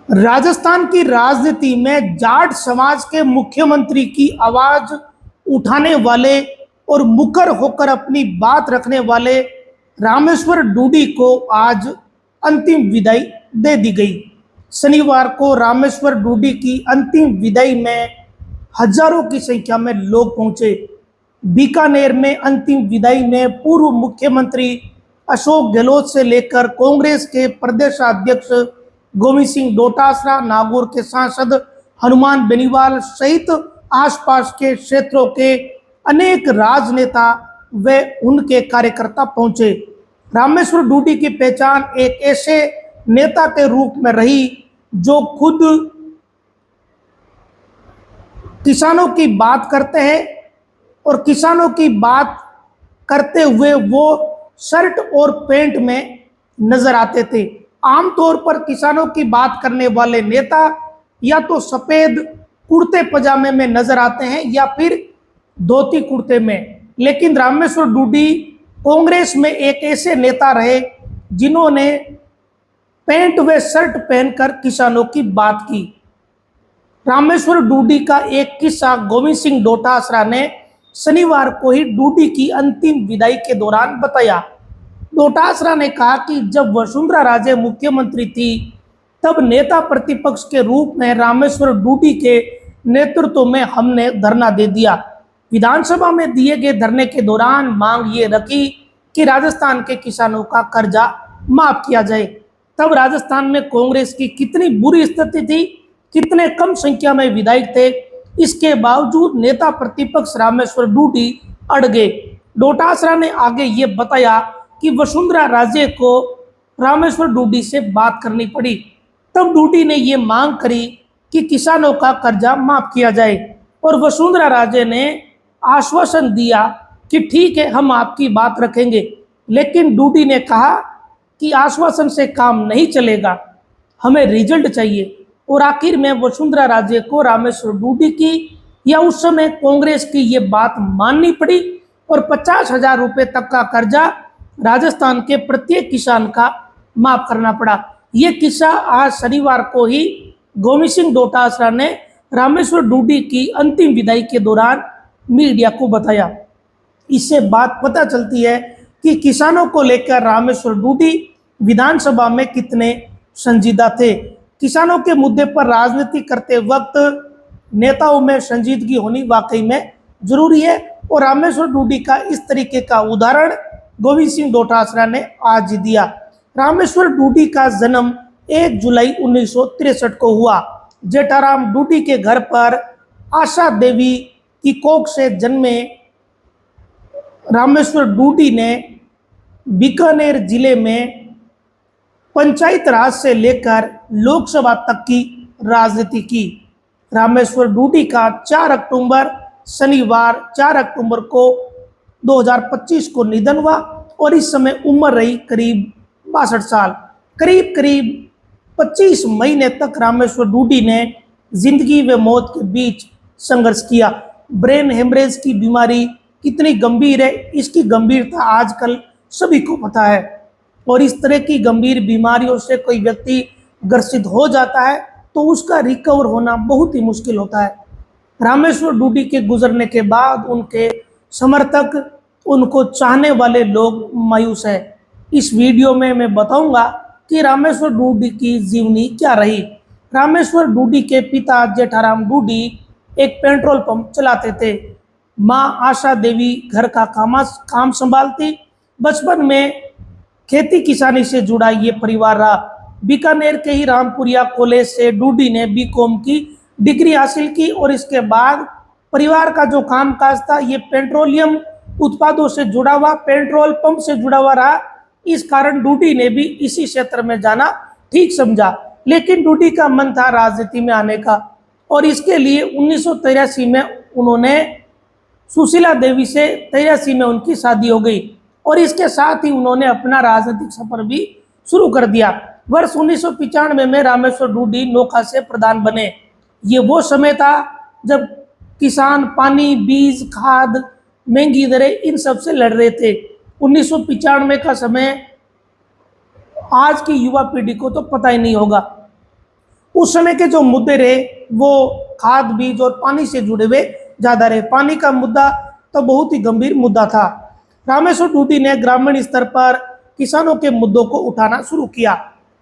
राजस्थान की राजनीति में जाट समाज के मुख्यमंत्री की आवाज उठाने वाले और मुकर होकर अपनी बात रखने वाले रामेश्वर डूडी को आज अंतिम विदाई दे दी गई। शनिवार को रामेश्वर डूडी की अंतिम विदाई में हजारों की संख्या में लोग पहुंचे। बीकानेर में अंतिम विदाई में पूर्व मुख्यमंत्री अशोक गहलोत से लेकर कांग्रेस के प्रदेशाध्यक्ष गोविंद सिंह डोटासरा, नागौर के सांसद हनुमान बेनीवाल सहित आसपास के क्षेत्रों के अनेक राजनेता व उनके कार्यकर्ता पहुंचे। रामेश्वर डूडी की पहचान एक ऐसे नेता के रूप में रही जो खुद किसानों की बात करते हैं और किसानों की बात करते हुए वो शर्ट और पैंट में नजर आते थे। आमतौर पर किसानों की बात करने वाले नेता या तो सफेद कुर्ते पजामे में नजर आते हैं या फिर धोती कुर्ते में, लेकिन रामेश्वर डूडी कांग्रेस में एक ऐसे नेता रहे जिन्होंने पैंट व शर्ट पहनकर किसानों की बात की। रामेश्वर डूडी का एक किस्सा गोविंद सिंह डोटासरा ने शनिवार को ही डूडी की अंतिम विदाई के दौरान बताया। डोटासरा ने कहा कि जब वसुंधरा राजे मुख्यमंत्री थी तब नेता प्रतिपक्ष के रूप में रामेश्वर डूडी के नेतृत्व में हमने धरना दे दिया। विधानसभा में दिए गए धरने के दौरान मांग ये रखी कि राजस्थान के किसानों का कर्जा माफ किया जाए। तब राजस्थान में कांग्रेस की कितनी बुरी स्थिति थी, कितने कम संख्या में विधायक थे, इसके बावजूद नेता प्रतिपक्ष रामेश्वर डूडी अड़ गए। डोटासरा ने आगे ये बताया कि वसुंधरा राजे को रामेश्वर डूडी से बात करनी पड़ी। तब डूडी ने ये मांग करी कि किसानों का कर्जा माफ किया जाए और वसुंधरा राजे ने आश्वासन दिया कि ठीक है, हम आपकी बात रखेंगे। लेकिन डूडी ने कहा कि आश्वासन से काम नहीं चलेगा, हमें रिजल्ट चाहिए। और आखिर में वसुंधरा राजे को रामेश्वर डूडी की या उस समय कांग्रेस की ये बात माननी पड़ी और 50,000 रुपये तक का कर्जा राजस्थान के प्रत्येक किसान का माफ करना पड़ा। ये किस्सा आज शनिवार को ही गोविंद सिंह डोटासरा ने रामेश्वर डूडी की अंतिम विदाई के दौरान मीडिया को बताया। इससे बात पता चलती है कि किसानों को लेकर रामेश्वर डूडी विधानसभा में कितने संजीदा थे। किसानों के मुद्दे पर राजनीति करते वक्त नेताओं में संजीदगी होनी वाकई में जरूरी है और रामेश्वर डूडी का इस तरीके का उदाहरण गोविंद सिंह डोटासरा ने आज दिया। रामेश्वर डूडी का जन्म 1 जुलाई 1963 को हुआ। जेठाराम डूडी के घर पर आशा देवी की कोख से जन्मे रामेश्वर डूडी ने बीकानेर जिले में पंचायत राज से लेकर लोकसभा तक की राजनीति की। रामेश्वर डूडी का 4 अक्टूबर शनिवार 4 अक्टूबर को 2025 को निधन हुआ और इस समय उम्र रही करीब 62 साल। करीब 25 महीने तक रामेश्वर डूडी ने जिंदगी व मौत के बीच संघर्ष किया। ब्रेन हेमरेज की बीमारी कितनी गंभीर है, इसकी गंभीरता आजकल सभी को पता है और इस तरह की गंभीर बीमारियों से कोई व्यक्ति ग्रसित हो जाता है तो उसका रिकवर होना बहुत ही मुश्किल होता है। रामेश्वर डूडी के गुजरने के बाद उनके समर्थक, उनको चाहने वाले लोग मायूस हैं। इस वीडियो में मैं बताऊंगा कि रामेश्वर डूडी की जीवनी क्या रही। रामेश्वर डूडी के पिता जेठाराम डूडी एक पेट्रोल पंप चलाते थे। माँ आशा देवी घर का काम संभालती। बचपन में खेती किसानी से जुड़ा ये परिवार रहा। बीकानेर के ही रामपुरिया कॉलेज से डूडी ने बीकॉम की डिग्री हासिल की और इसके बाद परिवार का जो कामकाज था ये पेट्रोलियम उत्पादों से जुड़ा हुआ, पेट्रोल पंप से जुड़ा हुआ रहा। इस कारण डूडी ने भी इसी क्षेत्र में जाना ठीक समझा, लेकिन डूडी का मन था राजनीति में आने का और इसके लिए 1983 में उन्होंने सुशीला देवी से 83 में उनकी शादी हो गई और इसके साथ ही उन्होंने अपना राजनीतिक सफर भी शुरू कर दिया। वर्ष 1995 में रामेश्वर डूडी नौका से प्रधान बने। ये वो समय था जब किसान पानी, बीज, खाद, महंगी दरें इन सब से लड़ रहे थे। 1995 का समय आज की युवा पीढ़ी को तो पता ही नहीं होगा। उस समय के जो मुद्दे रहे वो खाद बीज और पानी से जुड़े हुए ज़्यादा रहे। पानी का मुद्दा तो बहुत ही गंभीर मुद्दा था। रामेश्वर डूडी ने ग्रामीण स्तर पर किसानों के मुद्दों को उठाना शुरू किया।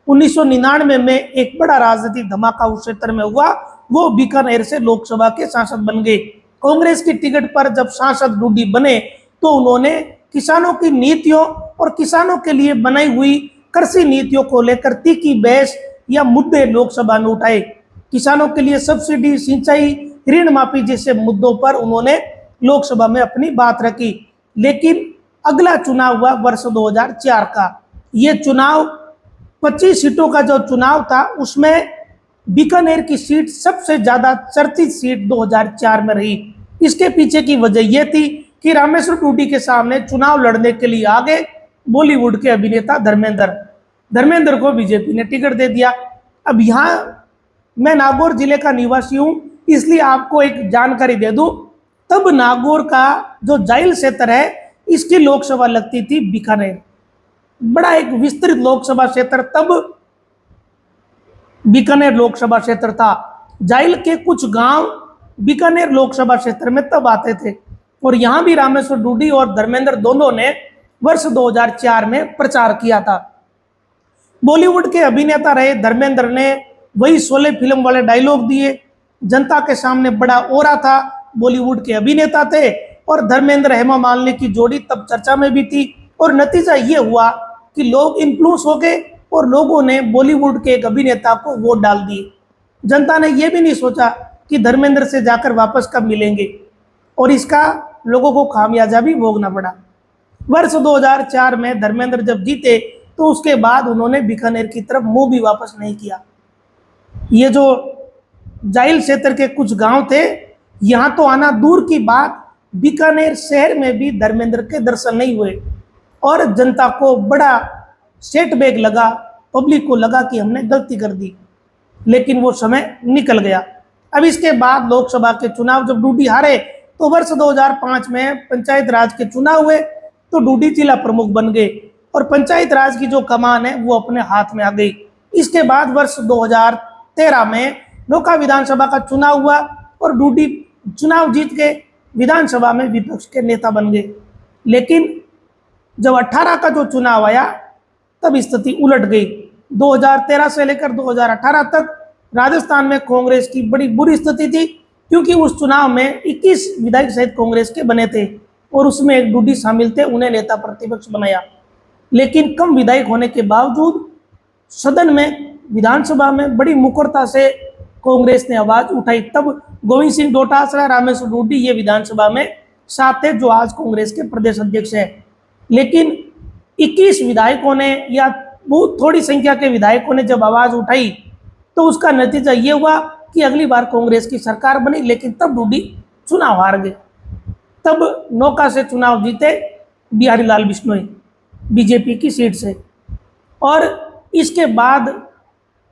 1999 में एक बड़ा राजनीतिक धमाका उस क्षेत्र में हुआ। वो बीकानेर से लोकसभा के सांसद बन गए। कांग्रेस की टिकट पर जब सांसद डूडी बने तो उन्होंने किसानों की नीतियों और किसानों के लिए बनाई हुई कृषि नीतियों को लेकर तीखी बहस या मुद्दे लोकसभा में उठाए। किसानों के लिए सब्सिडी, सिंचाई, ऋण माफी जैसे मुद्दों पर उन्होंने लोकसभा में अपनी बात रखी। लेकिन अगला चुनाव हुआ वर्ष 2004 का। ये चुनाव 25 सीटों का जो चुनाव था उसमें बीकानेर की सीट सबसे ज्यादा चर्चित सीट 2004 में रही। इसके पीछे की वजह यह थी कि रामेश्वर डूडी के सामने चुनाव लड़ने के लिए आगे बॉलीवुड के अभिनेता धर्मेंद्र को बीजेपी ने टिकट दे दिया। अब यहाँ मैं नागौर जिले का निवासी हूँ, इसलिए आपको एक जानकारी दे दूं। तब नागौर का जो जाइल क्षेत्र है इसकी लोकसभा लगती थी बीकानेर। बड़ा एक विस्तृत लोकसभा क्षेत्र तब बीकानेर लोकसभा क्षेत्र था। जाइल के कुछ गांव बीकानेर लोकसभा क्षेत्र में तब आते थे। और यहाँ भी रामेश्वर डूडी और धर्मेंद्र दोनों ने वर्ष 2004 में प्रचार किया था। बॉलीवुड के अभिनेता रहे धर्मेंद्र ने वही शोले फिल्म वाले डायलॉग दिए। जनता के सामने बड़ा ओरा था। बॉलीवुड के अभिनेता थे और धर्मेंद्र हेमा मालिनी की जोड़ी तब चर्चा में भी थी। और नतीजा ये हुआ कि लोग इन्फ्लुएंस हो गए और लोगों ने बॉलीवुड के एक अभिनेता को वोट डाल दिए। जनता ने यह भी नहीं सोचा कि धर्मेंद्र से जाकर वापस कब मिलेंगे, और इसका लोगों को खामियाजा भी भोगना पड़ा। वर्ष 2004 में धर्मेंद्र जब जीते तो उसके बाद उन्होंने बीकानेर की तरफ मुंह भी वापस नहीं किया। ये जो जाइल क्षेत्र के कुछ गांव थे, यहाँ तो आना दूर की बात, बीकानेर शहर में भी धर्मेंद्र के दर्शन नहीं हुए और जनता को बड़ा सेटबैक लगा, पब्लिक को लगा कि हमने गलती कर दी। लेकिन वो समय निकल गया। अब इसके बाद लोकसभा के चुनाव जब डूडी हारे तो वर्ष 2005 में पंचायत राज के चुनाव हुए तो डूडी जिला प्रमुख बन गए और पंचायत राज की जो कमान है वो अपने हाथ में आ गई। इसके बाद वर्ष 2013 में नौका विधानसभा का चुनाव हुआ और डूडी चुनाव जीत के विधानसभा में विपक्ष के नेता बन गए। लेकिन जब 18 का जो चुनाव आया तब स्थिति उलट गई। 2013 से लेकर 2018 तक राजस्थान में कांग्रेस की बड़ी बुरी स्थिति थी, क्योंकि उस चुनाव में 21 विधायक सहित कांग्रेस के बने थे और उसमें एक डूडी शामिल थे, उन्हें नेता प्रतिपक्ष बनाया। लेकिन कम विधायक होने के बावजूद सदन में, विधानसभा में बड़ी मुखरता से कांग्रेस ने आवाज उठाई। तब गोविंद सिंह डोटासरा, रामेश्वर डूडी ये विधानसभा में साथ थे, जो आज कांग्रेस के प्रदेश अध्यक्ष है। लेकिन 21 विधायकों ने या बहुत थोड़ी संख्या के विधायकों ने जब आवाज उठाई तो उसका नतीजा ये हुआ कि अगली बार कांग्रेस की सरकार बनी। लेकिन तब डूडी चुनाव हार गए। तब नौका से चुनाव जीते बिहारी लाल बिश्नोई बीजेपी की सीट से। और इसके बाद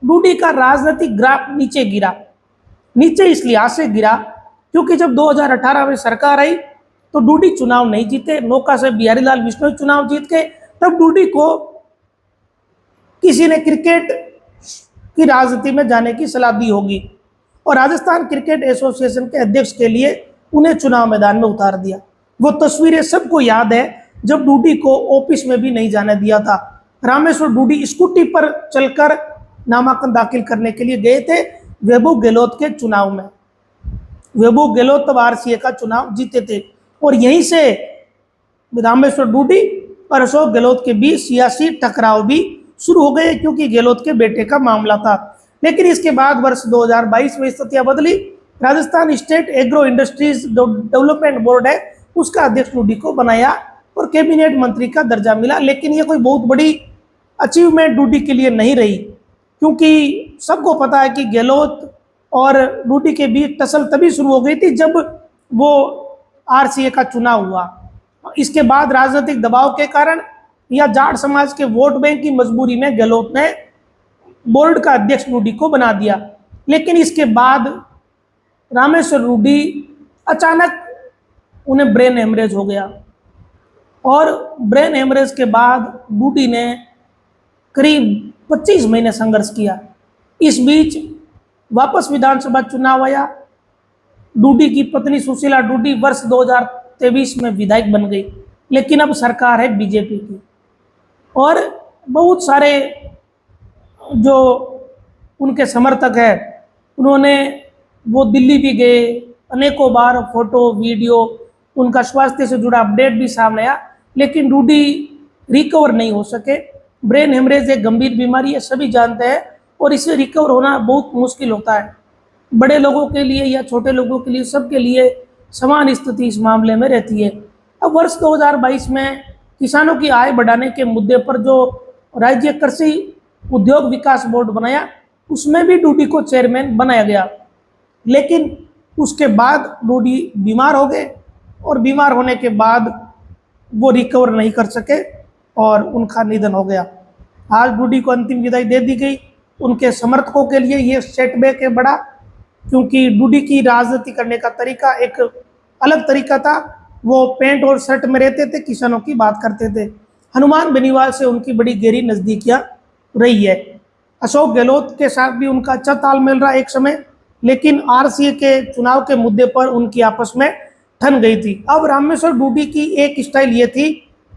डूडी का राजनीतिक ग्राफ नीचे गिरा। नीचे इस लिहाज से गिरा क्योंकि जब 2018 में सरकार आई तो डूडी चुनाव नहीं जीते, नौका से बिहारी लाल बिश्नोई चुनाव जीत के। तब डूडी को किसी ने क्रिकेट की राजनीति में जाने की सलाह दी होगी और राजस्थान क्रिकेट एसोसिएशन के अध्यक्ष के लिए उन्हें चुनाव मैदान में उतार दिया। वो तस्वीरें सबको याद है जब डूडी को ऑफिस में भी नहीं जाने दिया था। रामेश्वर डूडी स्कूटी पर चलकर नामांकन दाखिल करने के लिए गए थे वैभव गहलोत के चुनाव में। वैभव गहलोत तब आरसीए का चुनाव जीते थे और यहीं से रामेश्वर डूडी और अशोक गहलोत के बीच सियासी टकराव भी शुरू हो गए, क्योंकि गहलोत के बेटे का मामला था। लेकिन इसके बाद वर्ष 2022 में स्थितियां बदली। Rajasthan state agro industries development board है, उसका अध्यक्ष डूडी को बनाया और कैबिनेट मंत्री का दर्जा मिला। लेकिन ये कोई बहुत बड़ी अचीवमेंट डूडी के लिए नहीं रही, क्योंकि सबको पता है कि गहलोत और डूडी के बीच टसल तभी शुरू हो गई थी जब वो आरसीए का चुनाव हुआ। इसके बाद राजनीतिक दबाव के कारण या जाट समाज के वोट बैंक की मजबूरी में गहलोत ने बोर्ड का अध्यक्ष डूडी को बना दिया। लेकिन इसके बाद रामेश्वर डूडी अचानक उन्हें ब्रेन हेमरेज हो गया और ब्रेन हेमरेज के बाद डूडी ने करीब 25 महीने संघर्ष किया। इस बीच वापस विधानसभा चुनाव आया, डूडी की पत्नी सुशीला डूडी वर्ष 2023 में विधायक बन गई, लेकिन अब सरकार है बीजेपी की। और बहुत सारे जो उनके समर्थक हैं, उन्होंने वो दिल्ली भी गए, अनेकों बार फोटो वीडियो उनका स्वास्थ्य से जुड़ा अपडेट भी सामने आया, लेकिन डूडी रिकवर नहीं हो सके। ब्रेन हेमरेज एक गंभीर बीमारी है, सभी जानते हैं, और इससे रिकवर होना बहुत मुश्किल होता है। बड़े लोगों के लिए या छोटे लोगों के लिए, सबके लिए समान स्थिति इस मामले में रहती है। अब वर्ष 2022 में किसानों की आय बढ़ाने के मुद्दे पर जो राज्य कृषि उद्योग विकास बोर्ड बनाया, उसमें भी डूडी को चेयरमैन बनाया गया, लेकिन उसके बाद डूडी बीमार हो गए, और बीमार होने के बाद वो रिकवर नहीं कर सके और उनका निधन हो गया। आज डूडी को अंतिम विदाई दे दी गई। उनके समर्थकों के लिए ये सेटबैक है बड़ा, क्योंकि डूडी की राजनीति करने का तरीका एक अलग तरीका था। वो पैंट और शर्ट में रहते थे, किसानों की बात करते थे। हनुमान बेनीवाल से उनकी बड़ी गहरी नज़दीकियाँ रही है। अशोक गहलोत के साथ भी उनका अच्छा तालमेल रहा एक समय, लेकिन आरसीए के चुनाव के मुद्दे पर उनकी आपस में ठन गई थी। अब रामेश्वर डूडी की एक स्टाइल ये थी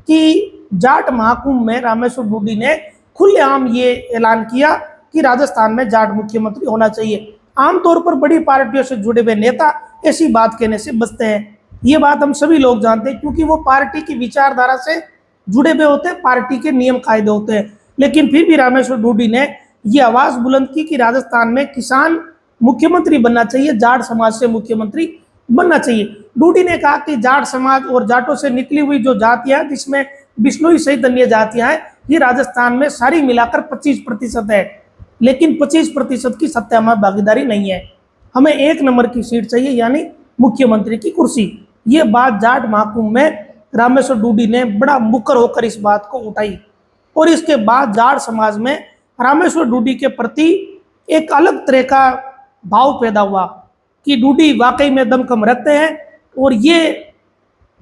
कि जाट महाकुंभ में रामेश्वर डूडी ने खुलेआम ये ऐलान किया कि राजस्थान में जाट मुख्यमंत्री होना चाहिए। आमतौर पर बड़ी पार्टियों से जुड़े हुए नेता ऐसी बात कहने से बचते हैं, ये बात हम सभी लोग जानते हैं, क्योंकि वो पार्टी की विचारधारा से जुड़े हुए होते हैं, पार्टी के नियम कायदे होते हैं। लेकिन फिर भी रामेश्वर डूडी ने ये आवाज़ बुलंद की कि राजस्थान में किसान मुख्यमंत्री बनना चाहिए, जाट समाज से मुख्यमंत्री बनना चाहिए। डूडी ने कहा कि जाट समाज और जाटों से निकली हुई जो जातियां, जिसमें बिश्नोई सहित अन्य जातियां हैं, ये राजस्थान में सारी मिलाकर 25% है, लेकिन 25% की सत्ता में भागीदारी नहीं है। हमें 1 नंबर की सीट चाहिए, यानी मुख्यमंत्री की कुर्सी। ये बात जाट महाकुंभ में रामेश्वर डूडी ने बड़ा मुकर होकर इस बात को उठाई, और इसके बाद जाट समाज में रामेश्वर डूडी के प्रति एक अलग तरह का भाव पैदा हुआ कि डूडी वाकई में दमखम रखते हैं, और ये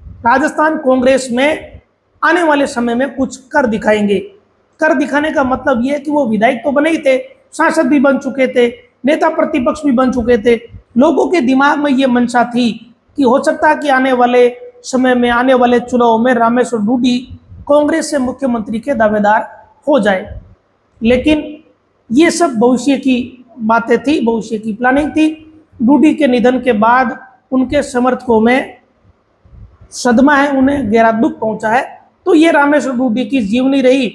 राजस्थान कांग्रेस में आने वाले समय में कुछ कर दिखाएंगे। कर दिखाने का मतलब ये है कि वो विधायक तो बने ही थे, सांसद भी बन चुके थे, नेता प्रतिपक्ष भी बन चुके थे। लोगों के दिमाग में ये मंशा थी कि हो सकता है कि आने वाले समय में, आने वाले चुनाव में रामेश्वर डूडी कांग्रेस से मुख्यमंत्री के दावेदार हो जाए। लेकिन ये सब भविष्य की बातें थी, भविष्य की प्लानिंग थी। डूडी के निधन के बाद उनके समर्थकों में सदमा है, उन्हें गहरा दुख पहुंचा है। तो ये रामेश्वर डूडी की जीवनी रही,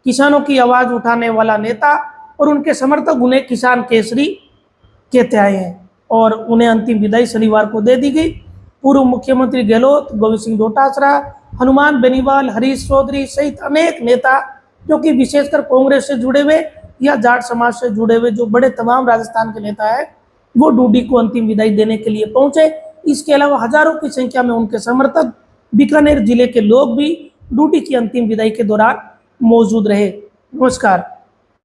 किसानों की आवाज़ उठाने वाला नेता, और उनके समर्थक उन्हें किसान केसरी कहते आए हैं, और उन्हें अंतिम विदाई शनिवार को दे दी गई। पूर्व मुख्यमंत्री गहलोत, गोविंद सिंह डोटासरा, हनुमान बेनीवाल, हरीश चौधरी सहित अनेक नेता, जो कि विशेषकर कांग्रेस से जुड़े हुए या जाट समाज से जुड़े हुए जो बड़े तमाम राजस्थान के नेता हैं, वो डूडी को अंतिम विदाई देने के लिए पहुंचे। इसके अलावा हजारों की संख्या में उनके समर्थक, बीकानेर जिले के लोग भी डूडी की अंतिम विदाई के दौरान मौजूद रहे। नमस्कार।